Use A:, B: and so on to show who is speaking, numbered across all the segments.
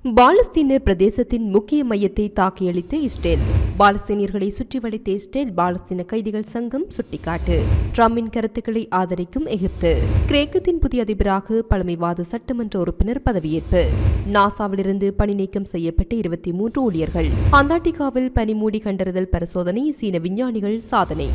A: பாலஸ்தீன பிரதேசத்தின் முக்கிய மையத்தை தாக்கியளித்த இஸ்ரேல். பாலஸ்தீனியர்களை சுற்றி வளைத்த இஸ்ரேல் பாலஸ்தீன கைதிகள் சங்கம் சுட்டிக்காட்டு. ட்ரம்பின் கருத்துக்களை ஆதரிக்கும் எகிப்து. கிரேக்கத்தின் புதிய அதிபராக பழமைவாத சட்டமன்ற உறுப்பினர் பதவியேற்பு. நாசாவிலிருந்து பணி நீக்கம் செய்யப்பட்ட 23 ஊழியர்கள். அண்டார்டிகாவில் பனிமூடி கண்டறிதல் பரிசோதனை. சீன விஞ்ஞானிகள் சாதனை.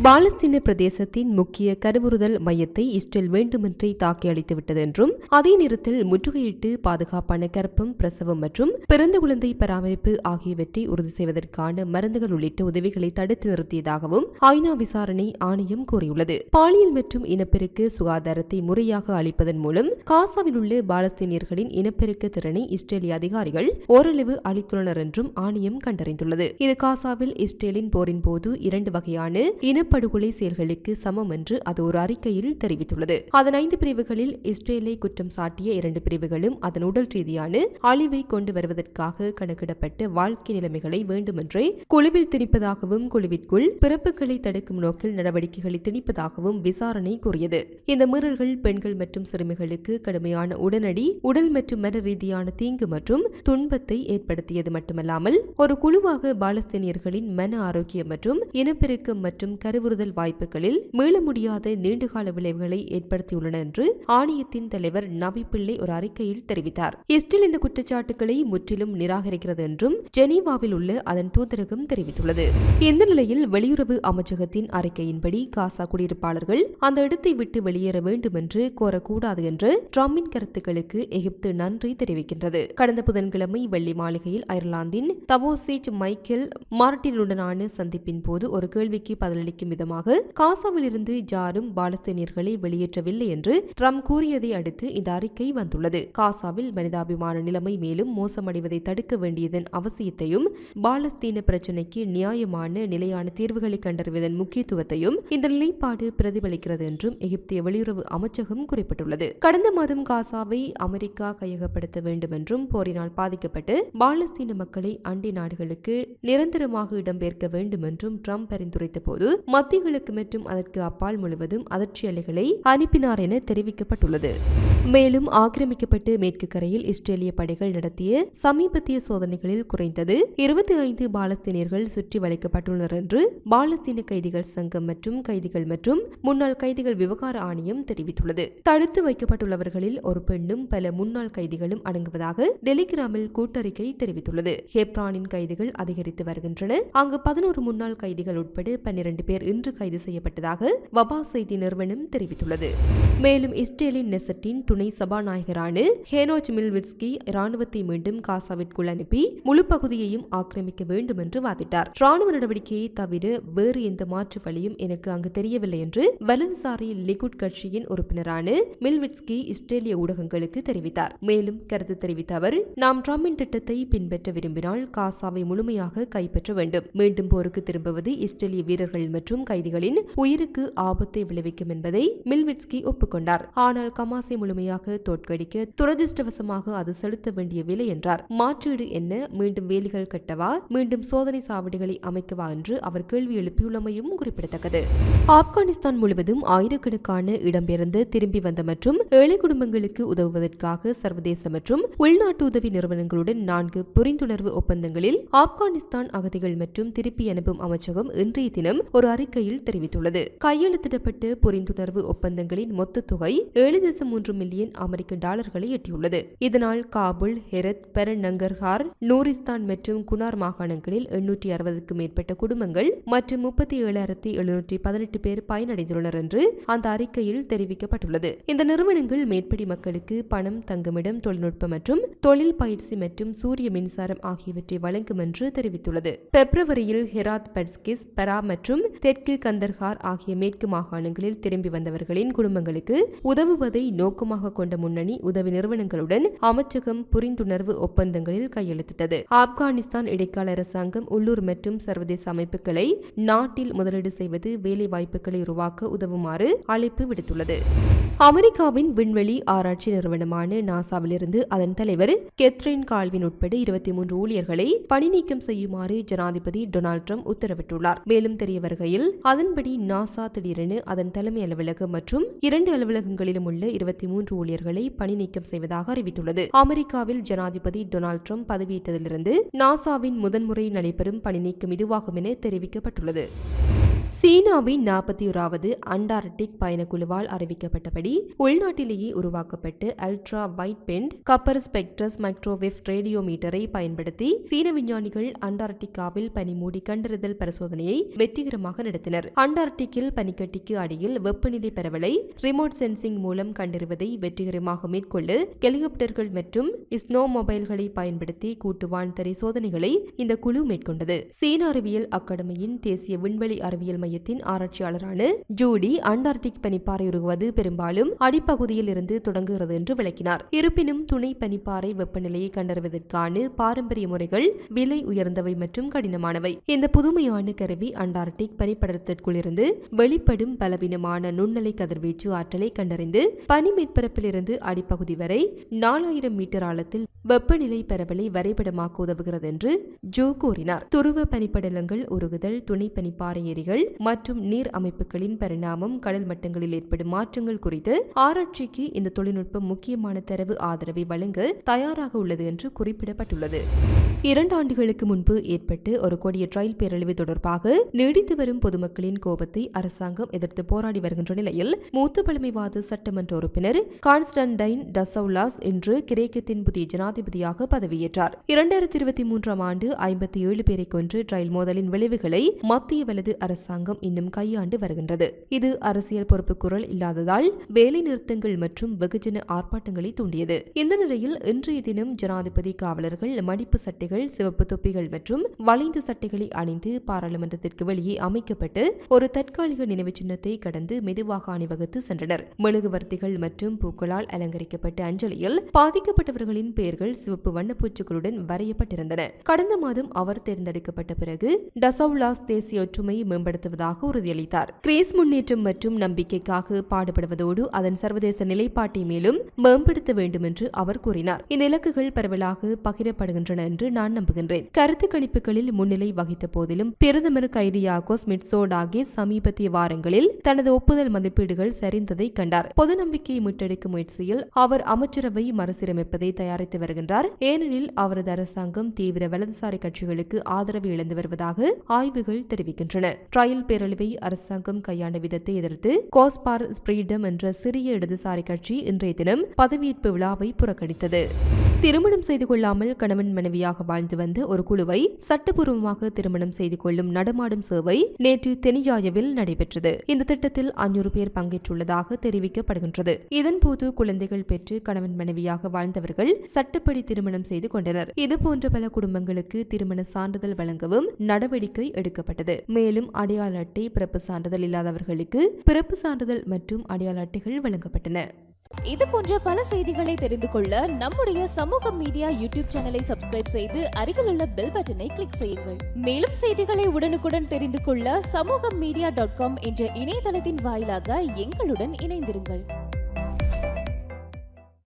A: பாலஸ்தீன பிரதேசத்தின் முக்கிய கருவுறுதல் மையத்தை இஸ்ரேல் வேண்டுமென்றே தாக்கி அளித்துவிட்டது என்றும் அதே நேரத்தில் முற்றுகையிட்டு பாதுகாப்பான கர்ப்பம், பிரசவம் மற்றும் பிறந்த குழந்தை பராமரிப்பு ஆகியவற்றை உறுதி செய்வதற்கான மருந்துகள் உள்ளிட்ட உதவிகளை தடுத்து நிறுத்தியதாகவும் ஐநா விசாரணை ஆணையம் கூறியுள்ளது. பாலியல் மற்றும் இனப்பெருக்க சுகாதாரத்தை முறையாக அளிப்பதன் மூலம் காசாவில் உள்ள பாலஸ்தீனியர்களின் இனப்பெருக்க திறனை இஸ்ரேலிய அதிகாரிகள் ஓரளவு அளித்துள்ளனர் என்றும் ஆணையம் கண்டறிந்துள்ளது. இது காசாவில் இஸ்ரேலின் போரின் போது 2 வகையான இனப்படுகொலை செயல்களுக்கு சமம் என்று அது ஒரு அறிக்கையில் தெரிவித்துள்ளது. அதன் 5 பிரிவுகளில் இஸ்ரேலை குற்றம் சாட்டிய 2 பிரிவுகளும் அதன் உடல் ரீதியான அழிவை கொண்டு வருவதற்காக கணக்கிடப்பட்ட வாழ்க்கை நிலைமைகளை வேண்டுமென்றே குழுவில் திணிப்பதாகவும் குழுவிற்குள் பிறப்புகளை தடுக்கும் நோக்கில் நடவடிக்கைகளை திணிப்பதாகவும் விசாரணை கூறியது. இந்த மீறல்கள் பெண்கள் மற்றும் சிறுமிகளுக்கு கடுமையான உடனடி உடல் மற்றும் மன ரீதியான தீங்கு மற்றும் துன்பத்தை ஏற்படுத்தியது மட்டுமல்லாமல் ஒரு குழுவாக பாலஸ்தீனியர்களின் மன ஆரோக்கியம் மற்றும் இனப்பெருக்கம் மற்றும் கருவுறுதல் வாய்ப்புகளில் மீள முடியாத நீண்டகால விளைவுகளை ஏற்படுத்தியுள்ளன என்று ஆணையத்தின் தலைவர் நபி பிள்ளை ஒரு அறிக்கையில் தெரிவித்தார். இஸ்ரேல் இந்த குற்றச்சாட்டுகளை முற்றிலும் நிராகரிக்கிறது என்றும் ஜெனீவாவில் உள்ள அதன் தூதரகம் தெரிவித்துள்ளது. இந்த நிலையில் வெளியுறவு அமைச்சகத்தின் அறிக்கையின்படி காசா குடியிருப்பாளர்கள் அந்த இடத்தை விட்டு வெளியேற வேண்டும் என்று கோரக்கூடாது என்று ட்ரம்பின் கருத்துக்களுக்கு எகிப்து நன்றி தெரிவிக்கின்றது. கடந்த புதன்கிழமை வெள்ளி மாளிகையில் அயர்லாந்தின் தவோசேஜ் மைக்கேல் மார்டினுடனான சந்திப்பின் போது ஒரு கேள்விக்கு பதிலளிக்கும் விதமாக காசாவில் இருந்து யாரும் பாலஸ்தீனியர்களை வெளியேற்றவில்லை என்று ட்ரம்ப் கூறியதை அடுத்து இந்த அறிக்கை வந்துள்ளது. காசாவில் மனிதாபிமான நிலைமை மேலும் மோசமடைவதை தடுக்க வேண்டியதன் அவசியத்தையும் பாலஸ்தீன பிரச்சினைக்கு நியாயமான நிலையான தீர்வுகளை கண்டறிவதன் முக்கியத்துவத்தையும் இந்த நிலைப்பாடு பிரதிபலிக்கிறது என்றும் எகிப்திய வெளியுறவு அமைச்சகம் குறிப்பிட்டுள்ளது. கடந்த மாதம் காசாவை அமெரிக்கா கையகப்படுத்த வேண்டும் என்றும் போரினால் பாதிக்கப்பட்டு பாலஸ்தீன மக்களை அண்டை நாடுகளுக்கு நிரந்தரமாக இடம்பெயர்க்க வேண்டும் என்றும் ட்ரம்ப் பரிந்துரைத்த போது மத்திய கிழக்கு மற்றும் அதற்கு அப்பால் முழுவதும் அதிர்ச்சி அலைகளை அனுப்பினார் என தெரிவிக்கப்பட்டுள்ளது. மேலும் ஆக்கிரமிக்கப்பட்டு மேற்கு கரையில் இஸ்ரேலிய படைகள் நடத்திய சமீபத்திய சோதனைகளில் குறைந்தது 25 பாலஸ்தீனியர்கள் சுற்றி வளைக்கப்பட்டுள்ளனர் என்று பாலஸ்தீன கைதிகள் சங்கம் மற்றும் கைதிகள் மற்றும் முன்னாள் கைதிகள் விவகார ஆணையம் தெரிவித்துள்ளது. தடுத்து வைக்கப்பட்டுள்ளவர்களில் ஒரு பெண்ணும் பல முன்னாள் கைதிகளும் அடங்குவதாக டெலிகிராமில் கூட்டறிக்கை தெரிவித்துள்ளது. ஹெப்ரானின் கைதிகள் அதிகரித்து வருகின்றன. அங்கு 11 முன்னாள் கைதிகள் உட்பட 12 பேர் இன்று கைது செய்யப்பட்டதாக வபா செய்தி நிறுவனம் தெரிவித்துள்ளது. மேலும் இஸ்ரேலின் நெசட்டின் துணை சபாநாயகரான ஹேனோச் மில்விட்ஸ்கி ராணுவத்தை மீண்டும் காசாவிற்குள் அனுப்பி முழு பகுதியையும் ஆக்கிரமிக்க வேண்டும் என்று வாதிட்டார். ராணுவ நடவடிக்கையை தவிர வேறு எந்த மாற்று வழியும் எனக்கு அங்கு தெரியவில்லை என்று வலதுசாரி லிகுட் கட்சியின் உறுப்பினரான மில்விட்ஸ்கி இஸ்ரேலிய ஊடகங்களுக்கு தெரிவித்தார். மேலும் கருத்து தெரிவித்த அவர், நாம் ட்ரம்பின் திட்டத்தை பின்பற்ற விரும்பினால் காசாவை முழுமையாக கைப்பற்ற வேண்டும். மீண்டும் போருக்கு திரும்புவது இஸ்ரேலிய வீரர்கள் மற்றும் கைதிகளின் உயிருக்கு ஆபத்தை விளைவிக்கும் என்பதை மில்விட்ஸ்கி ஒப்புக்கொண்டார். ஆனால் கமாஸை முழுமையாக தோற்கடிக்க துரதிருஷ்டவசமாக அது செலுத்த வேண்டிய விலை என்றார். மாற்றீடு என்ன? மீண்டும் வேலிகள் கட்டவா? மீண்டும் சோதனை சாவடிகளை அமைக்கவா என்று அவர் கேள்வி எழுப்பியுள்ளமையும் குறிப்பிடத்தக்கது. ஆப்கானிஸ்தான் முழுவதும் ஆயிரக்கணக்கான இடம்பெயர்ந்து திரும்பி வந்த மற்றும் ஏழை குடும்பங்களுக்கு உதவுவதற்காக சர்வதேச மற்றும் உள்நாட்டு உதவி நிறுவனங்களுடன் 4 புரிந்துணர்வு ஒப்பந்தங்களில் ஆப்கானிஸ்தான் அகதிகள் மற்றும் திருப்பி அனுப்பும் அமைச்சகம் இன்றைய தினம் ஒரு அறிக்கையில் தெரிவித்துள்ளது. கையெழுத்திடப்பட்ட புரிந்துணர்வு ஒப்பந்தங்களின் மொத்த தொகை 7.3 மில்லியன் அமெரிக்க டாலர்களை எட்டியுள்ளது. இதனால் காபுல், ஹெரத், பெரநங்கர்ஹார், நூரிஸ்தான் மற்றும் குனார் மாகாணங்களில் 860க்கும் மேற்பட்ட குடும்பங்கள் மற்றும் 37,718 பேர் பயனடைந்துள்ளனர் என்று அந்த அறிக்கையில் தெரிவிக்கப்பட்டுள்ளது. இந்த நிறுவனங்கள் மேற்படி மக்களுக்கு பணம், தங்குமிடம், தொழில்நுட்பம் மற்றும் தொழில் பயிற்சி மற்றும் சூரிய மின்சாரம் ஆகியவற்றை வழங்கும் என்று தெரிவித்துள்ளது. பிப்ரவரியில் ஹெராத், பட்ஸ்கிஸ், பெரா மற்றும் தெற்கு கந்தர்ஹார் ஆகிய மேற்கு மாகாணங்களில் திரும்பி வந்தவர்களின் குடும்பங்களுக்கு உதவுவதை நோக்கமாக கொண்ட முன்னணி உதவி நிறுவனங்களுடன் அமைச்சகம் புரிந்துணர்வு ஒப்பந்தங்களில் கையெழுத்திட்டது. ஆப்கானிஸ்தான் இடைக்கால அரசாங்கம் உள்ளூர் மற்றும் சர்வதேச அமைப்புகளை நாட்டில் முதலீடு செய்வது, வேலை வாய்ப்புகளை உருவாக்க உதவுமாறு அழைப்பு விடுத்துள்ளது. அமெரிக்காவின் விண்வெளி ஆராய்ச்சி நிறுவனமான நாசாவிலிருந்து அதன் தலைவர் கெத்ரின் கால்வின் உட்பட 23 ஊழியர்களை பணி நீக்கம் செய்யுமாறு ஜனாதிபதி டொனால்ட் ட்ரம்ப் உத்தரவிட்டுள்ளார். மேலும் தெரிய வருகையில் நிலையில் அதன்படி நாசா திடீரென அதன் தலைமை அலுவலகம் மற்றும் 2 அலுவலகங்களிலும் உள்ள 23 ஊழியர்களை பணி நீக்கம் செய்வதாக அறிவித்துள்ளது. அமெரிக்காவில் ஜனாதிபதி டொனால்ட் ட்ரம்ப் பதவியேற்றதிலிருந்து நாசாவின் முதன்முறை நடைபெறும் பணி நீக்கம் இதுவாகும் என தெரிவிக்கப்பட்டுள்ளது. சீனாவின் 41வது அண்டார்டிக் பயணக்குழுவால் அறிவிக்கப்பட்டபடி உள்நாட்டிலேயே உருவாக்கப்பட்டு அல்ட்ரா வைட் பெண்ட் கப்பர் ஸ்பெக்ட்ரஸ் மைக்ரோவேவ் ரேடியோமீட்டரை பயன்படுத்தி சீன விஞ்ஞானிகள் அண்டார்டிகாவில் பனிமூடி கண்டறிதல் பரிசோதனையை வெற்றிகரமாக நடத்தினர். அண்டார்டிக்கில் பனிக்கட்டிக்கு அடியில் வெப்பநிலை பரவலை ரிமோட் சென்சிங் மூலம் கண்டறிவதை வெற்றிகரமாக மேற்கொள்ள ஹெலிகாப்டர்கள் மற்றும் ஸ்னோ மொபைல்களை பயன்படுத்தி கூட்டுவான் தரை சோதனைகளை இந்த குழு மேற்கொண்டது. சீன அறிவியல் அகாடமியின் தேசிய விண்வெளி அறிவியல் மையத்தின் ஆராய்ச்சியாளரான ஜூடி அண்டார்டிக் பனிப்பாறை உருகுவது பெரும்பாலும் அடிப்பகுதியில் இருந்து தொடங்குகிறது என்று விளக்கினார். இருப்பினும் துணை பனிப்பாறை வெப்பநிலையை கண்டறிவதற்கான பாரம்பரிய முறைகள் விலை உயர்ந்தவை மற்றும் கடினமானவை. இந்த புதுமையான கருவி அண்டார்டிக் பனிப்படலத்திற்குள் இருந்து வெளிப்படும் பலவீனமான நுண்ணலை கதிர்வீச்சு ஆற்றலை கண்டறிந்து பனி மேற்பரப்பில் இருந்து அடிப்பகுதி வரை 4000 மீட்டர் ஆழத்தில் வெப்பநிலை பரவலை வரைபடமாக்க உதவுகிறது என்று ஜூ கூறினார். துருவ பனிப்படலங்கள் உருகுதல், துணை பனிப்பாறை ஏரிகள் மற்றும் நீர் அமைப்புகளின் பரிணாமம், கடல் மட்டங்களில் ஏற்படும் மாற்றங்கள் குறித்து ஆராய்ச்சிக்கு இந்த தொழில்நுட்பம் முக்கியமான தரவு ஆதரவை வழங்க தயாராக உள்ளது என்று குறிப்பிடப்பட்டுள்ளது. 2 ஆண்டுகளுக்கு முன்பு ஏற்பட்டு ஒரு கொடிய ரயில் பேரழிவு தொடர்பாக நீடித்து வரும் பொதுமக்களின் கோபத்தை அரசாங்கம் எதிர்த்து போராடி வருகின்ற நிலையில் மூத்த பழமைவாத சட்டமன்ற உறுப்பினர் கான்ஸ்டன்டைன் டசவுலாஸ் இன்று கிரேக்கத்தின் புதிய ஜனாதிபதியாக பதவியேற்றார். 2023 ஆண்டு 57 பேரை கொன்று ரயில் மோதலின் விளைவுகளை மத்திய வலது அரசாங்கம் இன்னும் கையாண்டு வருகின்றது. இது அரசியல் பொறுப்பு குரல் இல்லாததால் வேலை நிறுத்தங்கள் மற்றும் வெகுஜன ஆர்ப்பாட்டங்களை தூண்டியது. இந்த நிலையில் இன்றைய தினம் ஜனாதிபதி காவலர்கள் மடிப்பு சட்டைகள், சிவப்பு தொப்பிகள் மற்றும் வளைந்த சட்டைகளை அணிந்து பாராளுமன்றத்திற்கு வெளியே அமைக்கப்பட்டு ஒரு தற்காலிக நினைவு சின்னத்தை கடந்து மெதுவாக அணிவகுத்து சென்றனர். மெழுகுவர்த்திகள் மற்றும் பூக்களால் அலங்கரிக்கப்பட்ட அஞ்சலியில் பாதிக்கப்பட்டவர்களின் பெயர்கள் சிவப்பு வண்ணப்பூச்சுகளுடன் வரையப்பட்டிருந்தன. கடந்த மாதம் அவர் தேர்ந்தெடுக்கப்பட்ட பிறகு டசவுலாஸ் தேசிய ஒற்றுமையை மேம்படுத்துவதாக உறுதியளித்தார். கிரீஸ் முன்னேற்றம் மற்றும் நம்பிக்கைக்காக பாடுபடுவதோடு அதன் சர்வதேச நிலைப்பாட்டை மேலும் மேம்படுத்த வேண்டும் என்று அவர் கூறினார். இந்த இலக்குகள் பரவலாக பகிரப்படுகின்றன என்று நான் நம்புகின்றேன். கருத்து கணிப்புகளில் முன்னிலை வகித்த போதிலும் பிரதமர் கைரியாகோஸ் மிட்சோடாகிஸ் சமீபத்திய வாரங்களில் தனது ஒப்புதல் மதிப்பீடுகள் சரிந்ததை கண்டார். பொது நம்பிக்கையை மீட்டெடுக்கும் முயற்சியில் அவர் அமைச்சரவை மறுசீரமைப்பதை தயாரித்து வருகின்றார். ஏனெனில் அவரது அரசாங்கம் தீவிர வலதுசாரி கட்சிகளுக்கு ஆதரவு இழந்து வருவதாக ஆய்வுகள் தெரிவிக்கின்றன. ரயில் பேரழிவை அரசாங்கம் கையாண்ட விதத்தை எதிர்த்து கோஸ்பார் ஸ்பிரீடம் என்ற சிறிய இடதுசாரி கட்சி இன்றைய தினம் பதவியேற்பு விழாவை புறக்கணித்தது. திருமணம் செய்து கொள்ளாமல் கணவன் மனைவியாக வாழ்ந்து வந்த ஒரு குழுவை சட்டப்பூர்வமாக திருமணம் செய்து கொள்ளும் நடமாடும் சேவை நேற்று தெனிஜாயவில் நடைபெற்றது. இந்த திட்டத்தில் 500 பேர் பங்கேற்றுள்ளதாக தெரிவிக்கப்படுகின்றது. இதன்போது குழந்தைகள் பெற்று கணவன் மனைவியாக வாழ்ந்தவர்கள் சட்டப்படி திருமணம் செய்து கொண்டனர். இதுபோன்ற பல குடும்பங்களுக்கு திருமண சான்றிதழ் வழங்கவும் நடவடிக்கை எடுக்கப்பட்டது. மேலும் அடையாள அட்டை, பிறப்பு சான்றிதழ் இல்லாதவர்களுக்கு பிறப்பு சான்றிதழ் மற்றும் அடையாள அட்டைகள் வழங்கப்பட்டன.
B: இது போன்ற பல செய்திகளை தெரிந்து கொள்ள நம்முடைய சமூக மீடியா யூடியூப் சேனலை சப்ஸ்கிரைப் செய்து அருகில் உள்ள பெல் பட்டனை கிளிக் செய்யுங்கள். மேலும் செய்திகளை உடனுக்குடன் தெரிந்து கொள்ள சமூகமீடியா.com என்ற இணையதளத்தின் வாயிலாக எங்களுடன் இணைந்திருங்கள்.